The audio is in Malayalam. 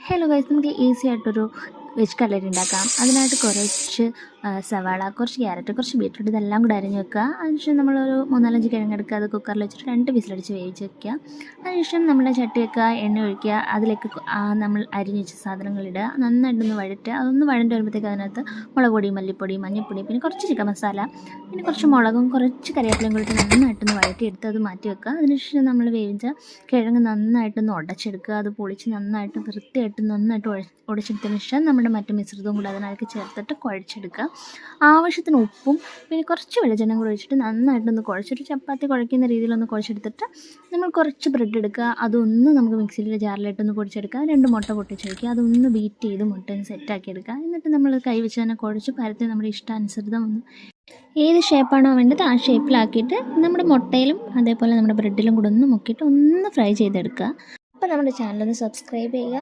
ഹലോ ഗൈസ്, നമുക്ക് ഈസി ആയിട്ടൊരു വെജ് കട്ട്ലറ്റ് ഉണ്ടാക്കാം. അതിനായിട്ട് കുറച്ച് സവാള, കുറച്ച് ക്യാരറ്റ്, കുറച്ച് ബീറ്റ്റൂട്ട് ഇതെല്ലാം കൂടെ അരിഞ്ഞ് വെക്കുക. അതിനുശേഷം നമ്മളൊരു 3-4 കിഴങ്ങെടുക്കുക. അത് കുക്കറിൽ വെച്ചിട്ട് 2 വിസിലടിച്ച് വേവിച്ച് വെക്കുക. അതിനുശേഷം നമ്മൾ ചട്ടി വെക്കുക, എണ്ണ ഒഴിക്കുക. അതിലേക്ക് നമ്മൾ അരിഞ്ഞ് വെച്ച സാധനങ്ങളിടുക. നന്നായിട്ടൊന്ന് വഴറ്റുക. അതൊന്ന് വഴണ്ട് വരുമ്പോഴത്തേക്ക് അതിനകത്ത് മുളക് പൊടി, മല്ലിപ്പൊടി, മഞ്ഞൾപ്പൊടി, പിന്നെ കുറച്ച് ചിക്കൻ മസാല, പിന്നെ കുറച്ച് മുളകും കുറച്ച് കറിവേപ്പിലയും കൂടി നന്നായിട്ടൊന്ന് വഴറ്റിയെടുത്ത് അത് മാറ്റി വെക്കുക. അതിനുശേഷം നമ്മൾ വേവിച്ച കിഴങ്ങ് നന്നായിട്ടൊന്ന് ഉടച്ചെടുക്കുക. അത് പൊളിച്ച് നന്നായിട്ട് വൃത്തിയായിട്ട് നന്നായിട്ട് ഉടച്ചെടുത്തതിന് ശേഷം നമ്മുടെ മറ്റു മിശ്രിതവും കൂടെ അതിനകത്ത് ചേർത്തിട്ട് കുഴച്ചെടുക്കുക. ആവശ്യത്തിന് ഉപ്പും പിന്നെ കുറച്ച് വെളിച്ചെണ്ണയും കൂടി ഒഴിച്ചിട്ട് നന്നായിട്ടൊന്ന് കുഴച്ചിട്ട് ചപ്പാത്തി കുഴയ്ക്കുന്ന രീതിയിലൊന്ന് കുഴച്ചെടുത്തിട്ട് നമ്മൾ കുറച്ച് ബ്രെഡ് എടുക്കുക. അതൊന്ന് നമുക്ക് മിക്സിയിലെ ജാറിലിട്ടൊന്ന് പൊടിച്ചെടുക്കുക. 2 മുട്ട പൊട്ടിച്ചൊഴിക്കുക. അതൊന്ന് ബീറ്റ് ചെയ്ത് മുട്ടയൊന്ന് സെറ്റാക്കി എടുക്കുക. എന്നിട്ട് നമ്മൾ കൈ വെച്ച് തന്നെ കുഴച്ച് പരത്തി നമ്മുടെ ഇഷ്ടാനുസൃതം ഒന്ന് ഏത് ഷേപ്പാണോ വേണ്ടത് ആ ഷേപ്പിലാക്കിയിട്ട് നമ്മുടെ മുട്ടയിലും അതേപോലെ നമ്മുടെ ബ്രെഡിലും കൂടെ ഒന്ന് മുക്കിയിട്ട് ഒന്ന് ഫ്രൈ ചെയ്തെടുക്കുക. അപ്പോൾ നമ്മുടെ ചാനലൊന്ന് സബ്സ്ക്രൈബ് ചെയ്യുക.